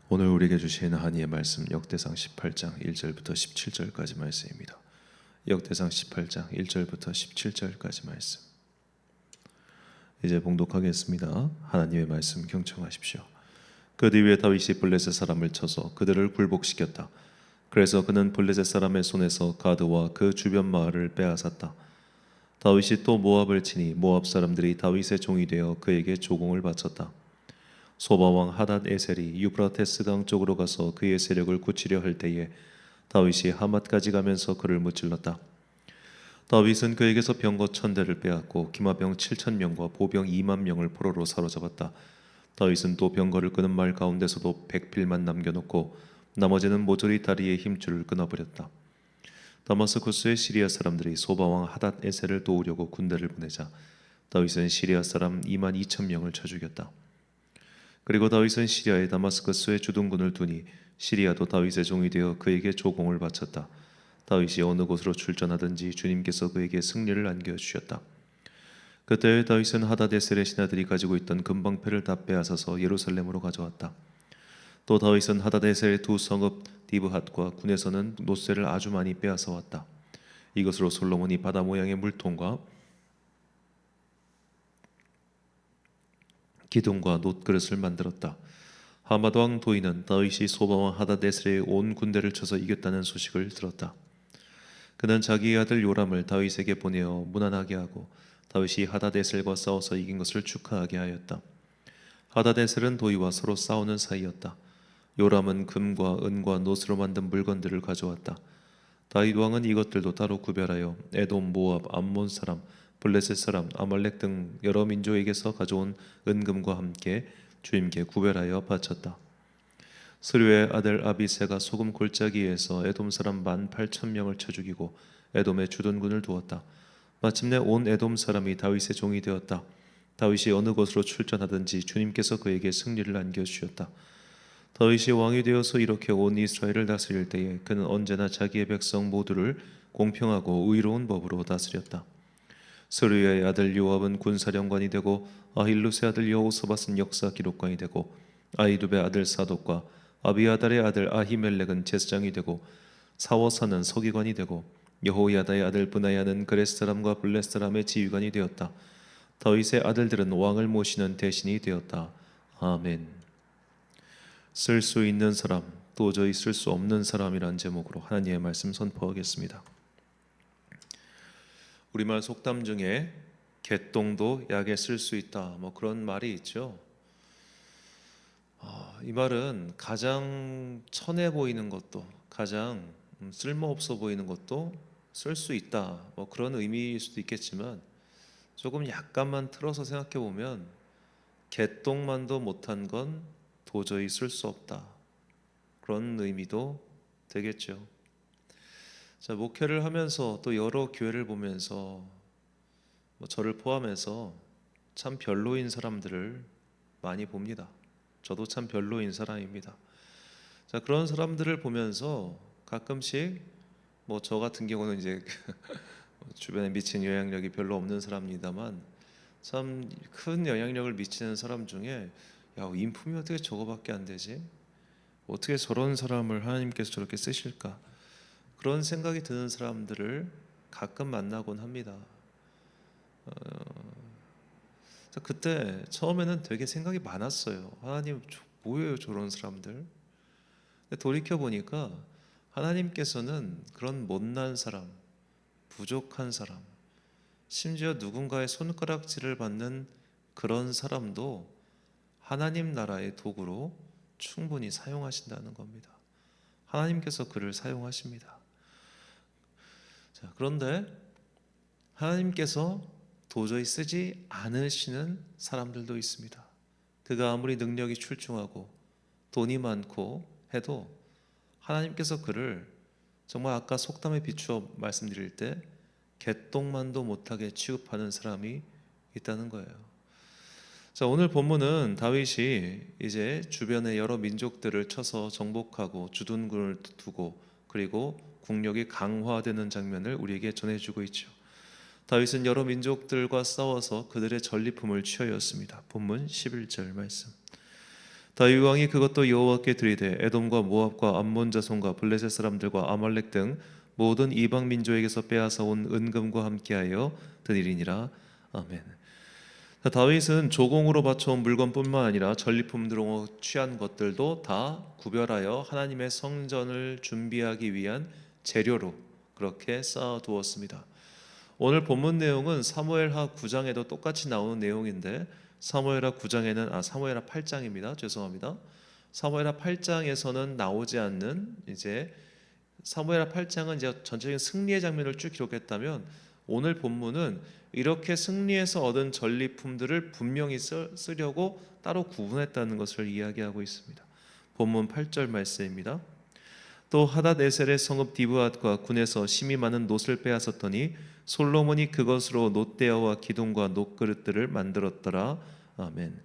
오늘 우리에게 주신 하나님의 말씀 역대상 18장 1절부터 17절까지 말씀입니다. 역대상 18장 1절부터 17절까지 말씀. 이제 봉독하겠습니다. 하나님의 말씀 경청하십시오. 그 뒤에 다윗이 블레셋 사람을 쳐서 그들을 굴복시켰다. 그래서 그는 블레셋 사람의 손에서 가드와 그 주변 마을을 빼앗았다. 다윗이 또 모압을 치니 모압 사람들이 다윗의 종이 되어 그에게 조공을 바쳤다. 소바왕 하닷 에셀이 유브라테스 강 쪽으로 가서 그의 세력을 굳히려 할 때에 다윗이 하맛까지 가면서 그를 무찔렀다. 다윗은 그에게서 병거 1000대를 빼앗고 기마병 7000명과 보병 2만 명을 포로로 사로잡았다. 다윗은 또 병거를 끄는 말 가운데서도 백필만 남겨놓고 나머지는 모조리 다리의 힘줄을 끊어버렸다. 다마스쿠스의 시리아 사람들이 소바왕 하닷 에셀을 도우려고 군대를 보내자 다윗은 시리아 사람 2만 2천 명을 쳐 죽였다. 그리고 다윗은 시리아의 다마스커스에 주둔군을 두니 시리아도 다윗의 종이 되어 그에게 조공을 바쳤다. 다윗이 어느 곳으로 출전하든지 주님께서 그에게 승리를 안겨주셨다. 그때 다윗은 하다데셀의 신하들이 가지고 있던 금방패를 다 빼앗아서 예루살렘으로 가져왔다. 또 다윗은 하다데셀의 두 성읍 디브핫과 군에서는 노쇠를 아주 많이 빼앗아 왔다. 이것으로 솔로몬이 바다 모양의 물통과 기둥과 놋그릇을 만들었다. 하맛 왕 도이는 다윗이 소바왕 하다데셀의 온 군대를 쳐서 이겼다는 소식을 들었다. 그는 자기의 아들 요람을 다윗에게 보내어 무난하게 하고 다윗이 하다데셀과 싸워서 이긴 것을 축하하게 하였다. 하다데셀은 도이와 서로 싸우는 사이였다. 요람은 금과 은과 놋으로 만든 물건들을 가져왔다. 다윗 왕은 이것들도 따로 구별하여 에돔, 모압, 암몬 사람, 블레셋 사람, 아말렉 등 여러 민족에게서 가져온 은금과 함께 주님께 구별하여 바쳤다. 스루의 아들 아비새가 소금 골짜기에서 에돔 사람 18,000명을 쳐 죽이고 에돔의 주둔군을 두었다. 마침내 온 에돔 사람이 다윗의 종이 되었다. 다윗이 어느 곳으로 출전하든지 주님께서 그에게 승리를 안겨주셨다. 다윗이 왕이 되어서 이렇게 온 이스라엘을 다스릴 때에 그는 언제나 자기의 백성 모두를 공평하고 의로운 법으로 다스렸다. 스루야의 아들 요압은 군사령관이 되고 아힐루스의 아들 여호사밧은 역사 기록관이 되고 아히두베의 아들 사독과 아비아달의 아들 아히멜렉은 제사장이 되고 사워사는 서기관이 되고 여호야다의 아들 브나야는 그레스 사람과 블레스 사람의 지휘관이 되었다. 다윗의 아들들은 왕을 모시는 대신이 되었다. 아멘. 쓸 수 있는 사람, 도저히 쓸 수 없는 사람이란 제목으로 하나님의 말씀 선포하겠습니다. 우리말 속담 중에 개똥도 약에 쓸 수 있다, 그런 말이 있죠. 이 말은 가장 천해 보이는 것도, 가장 쓸모없어 보이는 것도 쓸 수 있다, 그런 의미일 수도 있겠지만 조금 약간만 틀어서 생각해 보면 개똥만도 못한 건 도저히 쓸 수 없다, 그런 의미도 되겠죠. 자, 목회를 하면서 또 여러 교회를 보면서 저를 포함해서 참 별로인 사람들을 많이 봅니다. 저도 참 별로인 사람입니다. 자, 그런 사람들을 보면서 가끔씩 저 같은 경우는 이제 주변에 미친 영향력이 별로 없는 사람입니다만 참 큰 영향력을 미치는 사람 중에 야, 인품이 어떻게 저거밖에 안 되지? 어떻게 저런 사람을 하나님께서 저렇게 쓰실까? 그런 생각이 드는 사람들을 가끔 만나곤 합니다. 그때 처음에는 되게 생각이 많았어요. 하나님, 뭐예요 저런 사람들? 돌이켜 보니까 하나님께서는 그런 못난 사람, 부족한 사람, 심지어 누군가의 손가락질을 받는 그런 사람도 하나님 나라의 도구로 충분히 사용하신다는 겁니다. 하나님께서 그를 사용하십니다. 자, 그런데 하나님께서 도저히 쓰지 않으시는 사람들도 있습니다. 그가 아무리 능력이 출중하고 돈이 많고 해도 하나님께서 그를 정말 아까 속담에 비추어 말씀드릴 때 개똥만도 못하게 취급하는 사람이 있다는 거예요. 자, 오늘 본문은 다윗이 이제 주변의 여러 민족들을 쳐서 정복하고 주둔군을 두고 그리고 국력이 강화되는 장면을 우리에게 전해주고 있죠. 다윗은 여러 민족들과 싸워서 그들의 전리품을 취하였습니다. 본문 11절 말씀. 다윗 왕이 그것도 여호와께 드리되 에돔과 모압과 암몬 자손과 블레셋 사람들과 아말렉 등 모든 이방 민족에게서 빼앗아 온 은금과 함께하여 드리리니라. 아멘. 다윗은 조공으로 바쳐온 물건뿐만 아니라 전리품으로 취한 것들도 다 구별하여 하나님의 성전을 준비하기 위한 재료로 그렇게 쌓아두었습니다. 오늘 본문 내용은 사무엘하 9장에도 똑같이 나오는 내용인데 사무엘하 9장에는 사무엘하 8장입니다. 죄송합니다. 사무엘하 8장에서는 나오지 않는 이제 사무엘하 8장은 이제 전체적인 승리의 장면을 쭉 기록했다면 오늘 본문은 이렇게 승리해서 얻은 전리품들을 분명히 쓰려고 따로 구분했다는 것을 이야기하고 있습니다. 본문 8절 말씀입니다. 또 하닷에셀의 성읍 디브앗과 군에서 심히 많은 놋을 빼앗았더니 솔로몬이 그것으로 놋대야와 기둥과 놋그릇들을 만들었더라. 아멘.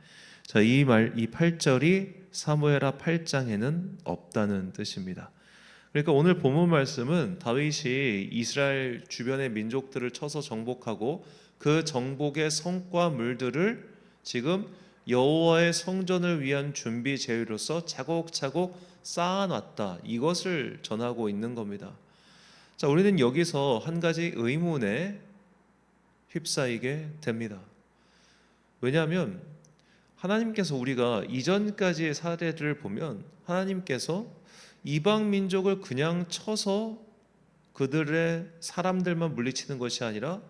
자, 이 8절이 사무엘하 8장에는 없다는 뜻입니다. 그러니까 오늘 본문 말씀은 다윗이 이스라엘 주변의 민족들을 쳐서 정복하고 그 정복의 성과물들을 지금 여호와의 성전을 위한 준비 재료로서 차곡차곡 쌓아놨다, 이것을 전하고 있는 겁니다. 자, 우리는 여기서 한 가지 의문에 휩싸이게 됩니다. 왜냐하면 하나님께서 우리가 이전까지의 사례들을 보면 하나님께서 이방 민족을 그냥 쳐서 그들의 사람들만 물리치는 것이 아니라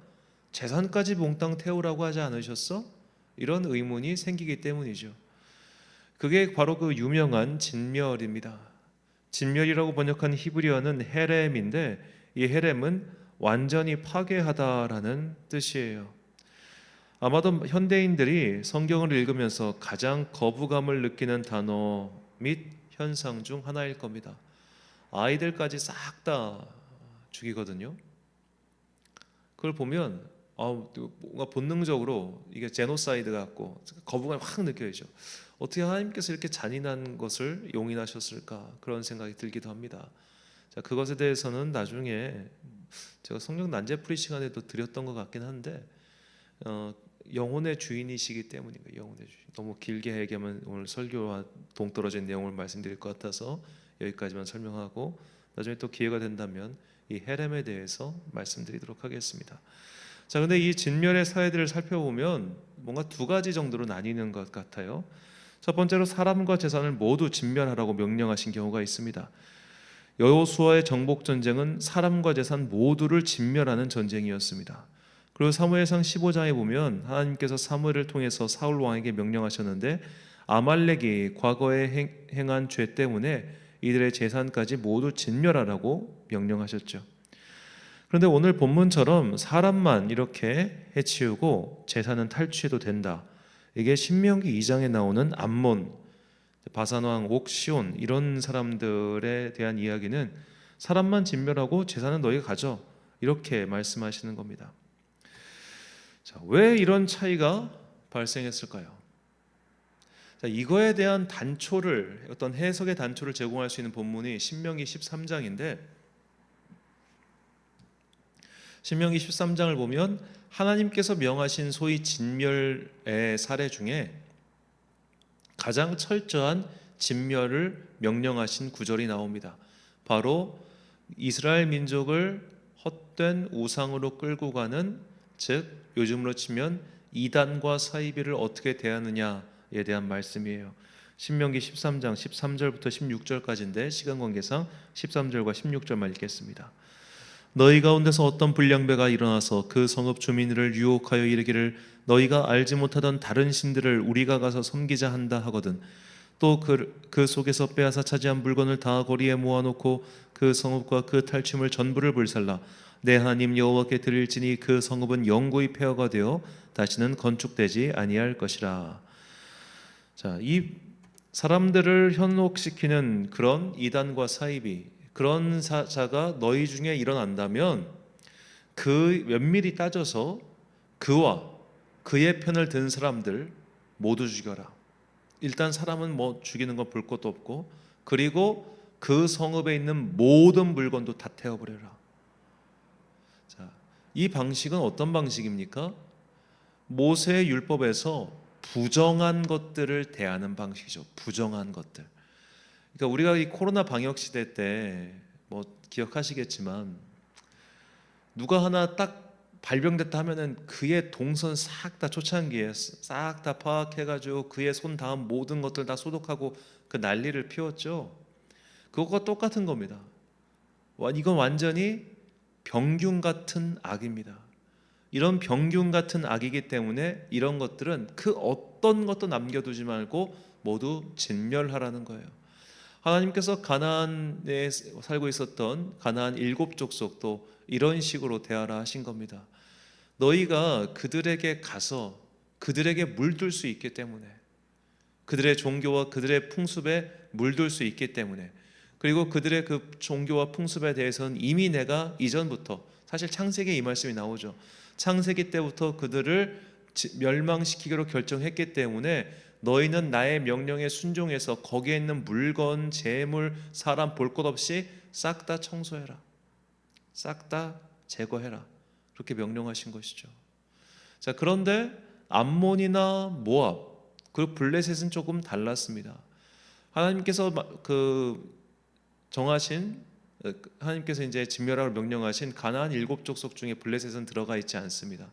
재산까지 몽땅 태우라고 하지 않으셨어? 이런 의문이 생기기 때문이죠. 그게 바로 그 유명한 진멸입니다. 진멸이라고 번역한 히브리어는 헤렘인데 이 헤렘은 완전히 파괴하다라는 뜻이에요. 아마도 현대인들이 성경을 읽으면서 가장 거부감을 느끼는 단어 및 현상 중 하나일 겁니다. 아이들까지 싹 다 죽이거든요. 그걸 보면 뭔가 본능적으로 이게 제노사이드 같고 거부감이 확 느껴지죠. 어떻게 하나님께서 이렇게 잔인한 것을 용인하셨을까, 그런 생각이 들기도 합니다. 자, 그것에 대해서는 나중에 제가 성경 난제풀이 시간에도 드렸던 것 같긴 한데 영혼의 주인이시기 때문인가, 영혼의 주인. 너무 길게 얘기하면 오늘 설교와 동떨어진 내용을 말씀드릴 것 같아서 여기까지만 설명하고 나중에 또 기회가 된다면 이 헤렘에 대해서 말씀드리도록 하겠습니다. 자, 근데 이 진멸의 사회들을 살펴보면 뭔가 두 가지 정도로 나뉘는 것 같아요. 첫 번째로 사람과 재산을 모두 진멸하라고 명령하신 경우가 있습니다. 여호수아의 정복 전쟁은 사람과 재산 모두를 진멸하는 전쟁이었습니다. 그리고 사무엘상 15장에 보면 하나님께서 사무엘을 통해서 사울 왕에게 명령하셨는데 아말렉이 과거에 행한 죄 때문에 이들의 재산까지 모두 진멸하라고 명령하셨죠. 그런데 오늘 본문처럼 사람만 이렇게 해치우고 재산은 탈취해도 된다, 이게 신명기 2장에 나오는 암몬, 바산왕 옥 시온 이런 사람들에 대한 이야기는 사람만 진멸하고 재산은 너희가 가져, 이렇게 말씀하시는 겁니다. 자, 왜 이런 차이가 발생했을까요? 자, 이거에 대한 단초를, 어떤 해석의 단초를 제공할 수 있는 본문이 신명기 13장인데 신명기 13장을 보면 하나님께서 명하신 소위 진멸의 사례 중에 가장 철저한 진멸을 명령하신 구절이 나옵니다. 바로 이스라엘 민족을 헛된 우상으로 끌고 가는, 즉 요즘으로 치면 이단과 사이비를 어떻게 대하느냐에 대한 말씀이에요. 신명기 13장 13절부터 16절까지인데 시간 관계상 13절과 16절만 읽겠습니다. 너희 가운데서 어떤 불량배가 일어나서 그 성읍 주민들을 유혹하여 이르기를 너희가 알지 못하던 다른 신들을 우리가 가서 섬기자 한다 하거든 또 그 속에서 빼앗아 차지한 물건을 다 거리에 모아놓고 그 성읍과 그 탈취물 전부를 불살라 내 하나님 여호와께 드릴지니 그 성읍은 영구히 폐허가 되어 다시는 건축되지 아니할 것이라. 자, 이 사람들을 현혹시키는 그런 이단과 사이비, 그런 자가 너희 중에 일어난다면 그 면밀히 따져서 그와 그의 편을 든 사람들 모두 죽여라. 일단 사람은 뭐 죽이는 건 볼 것도 없고, 그리고 그 성읍에 있는 모든 물건도 다 태워버려라. 자, 이 방식은 어떤 방식입니까? 모세의 율법에서 부정한 것들을 대하는 방식이죠. 부정한 것들. 그러니까 우리가 이 코로나 방역 시대 때 뭐 기억하시겠지만 누가 하나 딱 발병됐다 하면은 그의 동선 싹 다 초창기에 싹 다 파악해가지고 그의 손 닿은 모든 것들 다 소독하고 그 난리를 피웠죠. 그것과 똑같은 겁니다. 이건 완전히 병균 같은 악입니다. 이런 병균 같은 악이기 때문에 이런 것들은 그 어떤 것도 남겨두지 말고 모두 진멸하라는 거예요. 하나님께서 가나안에 살고 있었던 가나안 7족속도 이런 식으로 대하라 하신 겁니다. 너희가 그들에게 가서 그들에게 물들 수 있기 때문에, 그들의 종교와 그들의 풍습에 물들 수 있기 때문에, 그리고 그들의 그 종교와 풍습에 대해서는 이미 내가 이전부터, 사실 창세기에 이 말씀이 나오죠. 창세기 때부터 그들을 멸망시키기로 결정했기 때문에 너희는 나의 명령에 순종해서 거기에 있는 물건, 재물, 사람 볼 것 없이 싹 다 청소해라, 싹 다 제거해라, 그렇게 명령하신 것이죠. 자, 그런데 암몬이나 모압, 그 블레셋은 조금 달랐습니다. 하나님께서 정하신, 하나님께서 이제 진멸하라고 명령하신 가나안 7족속 중에 블레셋은 들어가 있지 않습니다.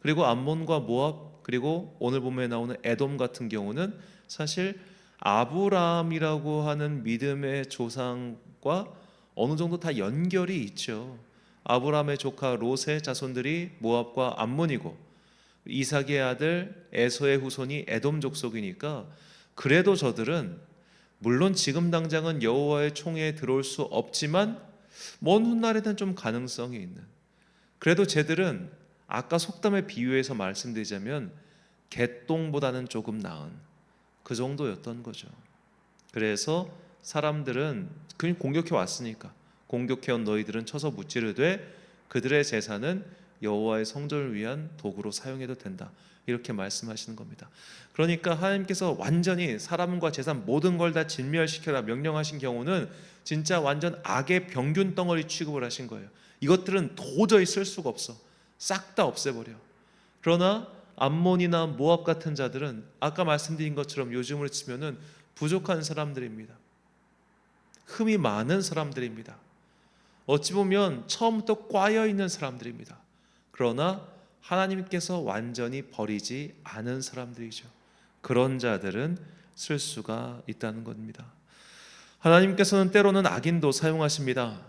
그리고 암몬과 모압, 그리고 오늘 본문에 나오는 에돔 같은 경우는 사실 아브라함이라고 하는 믿음의 조상과 어느 정도 다 연결이 있죠. 아브라함의 조카 롯의 자손들이 모압과 암몬이고, 이삭의 아들 에서의 후손이 에돔 족속이니까, 그래도 저들은 물론 지금 당장은 여호와의 총회에 들어올 수 없지만 먼 훗날에는 좀 가능성이 있는, 그래도 쟤들은 아까 속담의 비유에서 말씀드리자면 개똥보다는 조금 나은 그 정도였던 거죠. 그래서 사람들은 그냥 공격해 왔으니까, 공격해온 너희들은 쳐서 무찌르되 그들의 제사는 여호와의 성전을 위한 도구로 사용해도 된다, 이렇게 말씀하시는 겁니다. 그러니까 하나님께서 완전히 사람과 재산 모든 걸 다 진멸시켜라 명령하신 경우는 진짜 완전 악의 병균 덩어리 취급을 하신 거예요. 이것들은 도저히 쓸 수가 없어, 싹 다 없애버려. 그러나 암몬이나 모압 같은 자들은 아까 말씀드린 것처럼 요즘으로 치면은 부족한 사람들입니다. 흠이 많은 사람들입니다. 어찌 보면 처음부터 꽈여 있는 사람들입니다. 그러나 하나님께서 완전히 버리지 않은 사람들이죠. 그런 자들은 쓸 수가 있다는 겁니다. 하나님께서는 때로는 악인도 사용하십니다.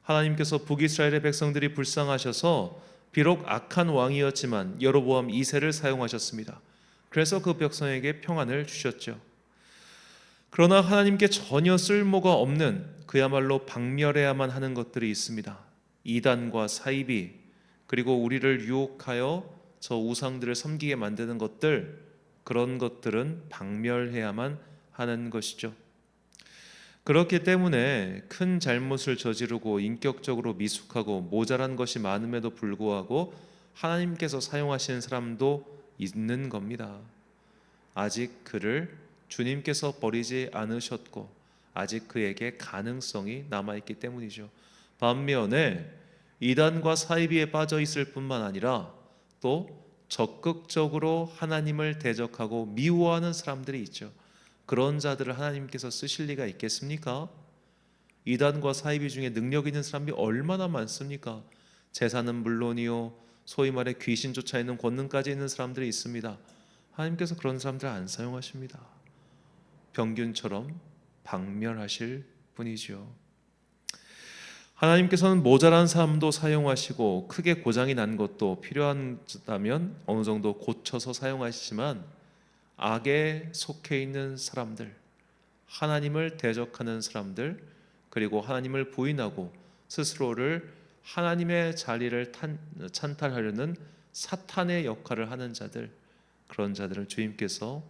하나님께서 북이스라엘의 백성들이 불쌍하셔서 비록 악한 왕이었지만 여로보암 2세를 사용하셨습니다. 그래서 그 백성에게 평안을 주셨죠. 그러나 하나님께 전혀 쓸모가 없는, 그야말로 박멸해야만 하는 것들이 있습니다. 이단과 사이비, 그리고 우리를 유혹하여 저 우상들을 섬기게 만드는 것들, 그런 것들은 박멸해야만 하는 것이죠. 그렇기 때문에 큰 잘못을 저지르고 인격적으로 미숙하고 모자란 것이 많음에도 불구하고 하나님께서 사용하시는 사람도 있는 겁니다. 아직 그를 주님께서 버리지 않으셨고 아직 그에게 가능성이 남아있기 때문이죠. 반면에 이단과 사이비에 빠져 있을 뿐만 아니라 또 적극적으로 하나님을 대적하고 미워하는 사람들이 있죠. 그런 자들을 하나님께서 쓰실 리가 있겠습니까? 이단과 사이비 중에 능력 있는 사람이 얼마나 많습니까? 재산은 물론이요, 소위 말해 귀신 쫓아 있는 권능까지 있는 사람들이 있습니다. 하나님께서 그런 사람들을 안 사용하십니다. 병균처럼 박멸하실 분이죠. 하나님께서는 모자란 사람도 사용하시고 크게 고장이 난 것도 필요하다면 어느 정도 고쳐서 사용하시지만, 악에 속해 있는 사람들, 하나님을 대적하는 사람들, 그리고 하나님을 부인하고 스스로를 하나님의 자리를 찬탈하려는 사탄의 역할을 하는 자들, 그런 자들을 주님께서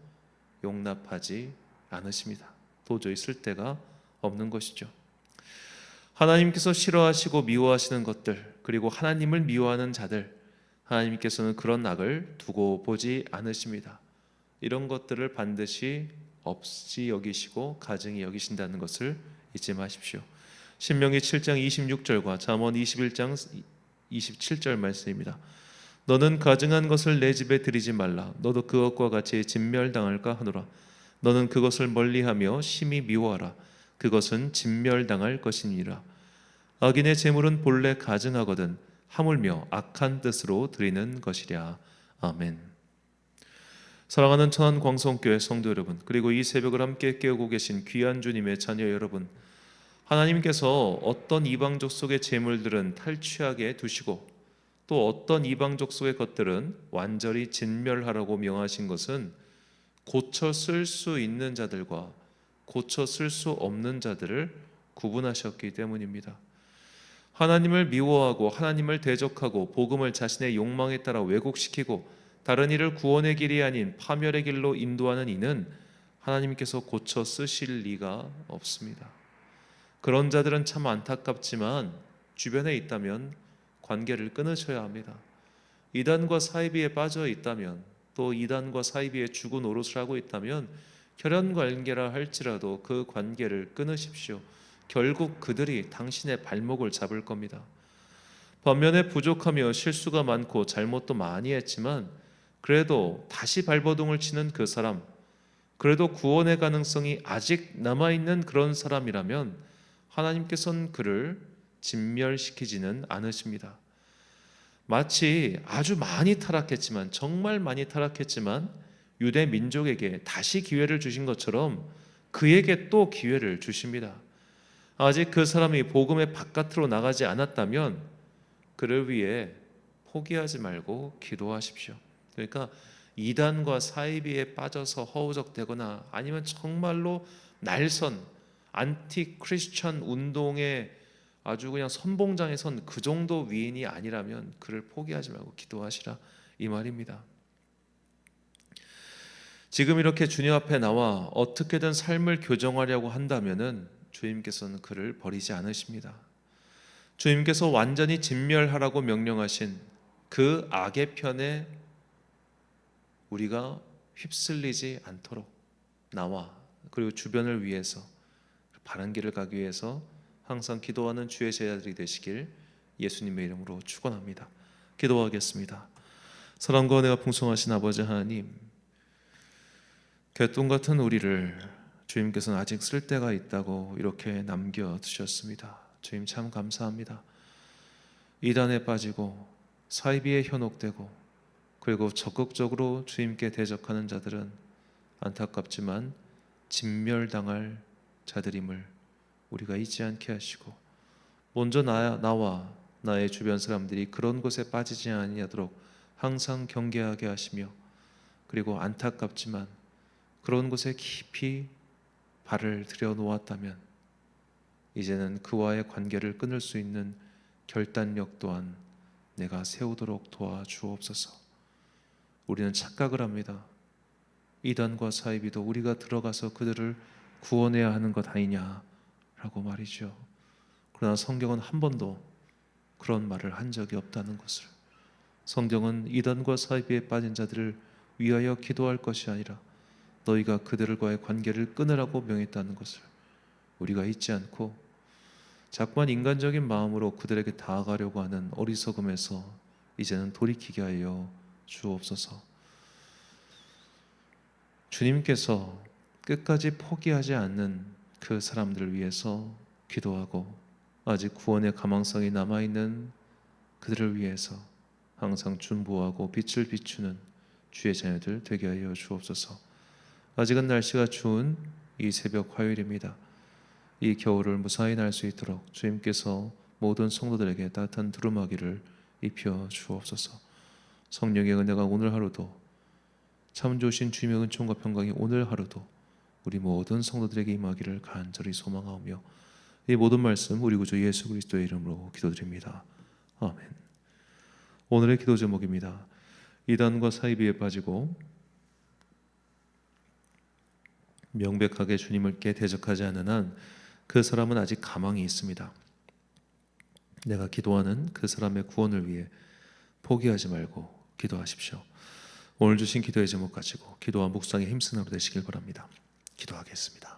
용납하지 않으십니다. 도저히 쓸 데가 없는 것이죠. 하나님께서 싫어하시고 미워하시는 것들, 그리고 하나님을 미워하는 자들, 하나님께서는 그런 악을 두고 보지 않으십니다. 이런 것들을 반드시 없이 여기시고 가증히 여기신다는 것을 잊지 마십시오. 신명기 7장 26절과 잠언 21장 27절 말씀입니다. 너는 가증한 것을 내 집에 들이지 말라. 너도 그것과 같이 진멸당할까 하노라. 너는 그것을 멀리하며 심히 미워하라. 그것은 진멸당할 것이니라. 악인의 재물은 본래 가증하거든 하물며 악한 뜻으로 드리는 것이랴. 아멘. 사랑하는 천안광성교회 성도 여러분, 그리고 이 새벽을 함께 깨우고 계신 귀한 주님의 자녀 여러분, 하나님께서 어떤 이방족 속의 재물들은 탈취하게 두시고 또 어떤 이방족 속의 것들은 완전히 진멸하라고 명하신 것은 고쳐 쓸 수 있는 자들과 고쳐 쓸 수 없는 자들을 구분하셨기 때문입니다. 하나님을 미워하고 하나님을 대적하고 복음을 자신의 욕망에 따라 왜곡시키고 다른 이를 구원의 길이 아닌 파멸의 길로 인도하는 이는 하나님께서 고쳐 쓰실 리가 없습니다. 그런 자들은 참 안타깝지만 주변에 있다면 관계를 끊으셔야 합니다. 이단과 사이비에 빠져 있다면, 또 이단과 사이비에 죽은 노릇을 하고 있다면 혈연 관계라 할지라도 그 관계를 끊으십시오. 결국 그들이 당신의 발목을 잡을 겁니다. 반면에 부족하며 실수가 많고 잘못도 많이 했지만 그래도 다시 발버둥을 치는 그 사람, 그래도 구원의 가능성이 아직 남아있는 그런 사람이라면 하나님께서는 그를 진멸시키지는 않으십니다. 마치 아주 많이 타락했지만, 정말 많이 타락했지만 유대 민족에게 다시 기회를 주신 것처럼 그에게 또 기회를 주십니다. 아직 그 사람이 복음의 바깥으로 나가지 않았다면 그를 위해 포기하지 말고 기도하십시오. 그러니까 이단과 사이비에 빠져서 허우적대거나 아니면 정말로 날선 안티 크리스천 운동의 아주 그냥 선봉장에 선 그 정도 위인이 아니라면 그를 포기하지 말고 기도하시라, 이 말입니다. 지금 이렇게 주님 앞에 나와 어떻게든 삶을 교정하려고 한다면은 주님께서는 그를 버리지 않으십니다. 주님께서 완전히 진멸하라고 명령하신 그 악의 편에 우리가 휩쓸리지 않도록 나와 그리고 주변을 위해서 바른 길을 가기 위해서 항상 기도하는 주의 제자들이 되시길 예수님의 이름으로 축원합니다. 기도하겠습니다. 사랑과 은혜가 풍성하신 아버지 하나님, 개똥 같은 우리를 주님께서는 아직 쓸 때가 있다고 이렇게 남겨두셨습니다. 주님 참 감사합니다. 이단에 빠지고 사이비에 현혹되고 그리고 적극적으로 주님께 대적하는 자들은 안타깝지만 진멸당할 자들임을 우리가 잊지 않게 하시고, 먼저 나와 나의 주변 사람들이 그런 곳에 빠지지 아니하도록 항상 경계하게 하시며, 그리고 안타깝지만 그런 곳에 깊이 발을 들여 놓았다면 이제는 그와의 관계를 끊을 수 있는 결단력 또한 내가 세우도록 도와주옵소서. 우리는 착각을 합니다. 이단과 사이비도 우리가 들어가서 그들을 구원해야 하는 것 아니냐라고 말이죠. 그러나 성경은 한 번도 그런 말을 한 적이 없다는 것을, 성경은 이단과 사이비에 빠진 자들을 위하여 기도할 것이 아니라 너희가 그들과의 관계를 끊으라고 명했다는 것을 우리가 잊지 않고 자꾸만 인간적인 마음으로 그들에게 다가가려고 하는 어리석음에서 이제는 돌이키게 하여 주옵소서. 주님께서 끝까지 포기하지 않는 그 사람들을 위해서 기도하고 아직 구원의 가망성이 남아있는 그들을 위해서 항상 준보하고 빛을 비추는 주의 자녀들 되게 하여 주옵소서. 아직은 날씨가 추운 이 새벽 화요일입니다. 이 겨울을 무사히 날 수 있도록 주님께서 모든 성도들에게 따뜻한 두루마기를 입혀 주옵소서. 성령의 은혜가 오늘 하루도, 참 좋으신 주님의 은총과 평강이 오늘 하루도 우리 모든 성도들에게 임하기를 간절히 소망하오며, 이 모든 말씀 우리 구주 예수 그리스도의 이름으로 기도드립니다. 아멘. 오늘의 기도 제목입니다. 이단과 사이비에 빠지고 명백하게 주님께 대적하지 않는 한 그 사람은 아직 가망이 있습니다. 내가 기도하는 그 사람의 구원을 위해 포기하지 말고 기도하십시오. 오늘 주신 기도의 제목 가지고 기도와 묵상에 힘쓰는 하루 되시길 바랍니다. 기도하겠습니다.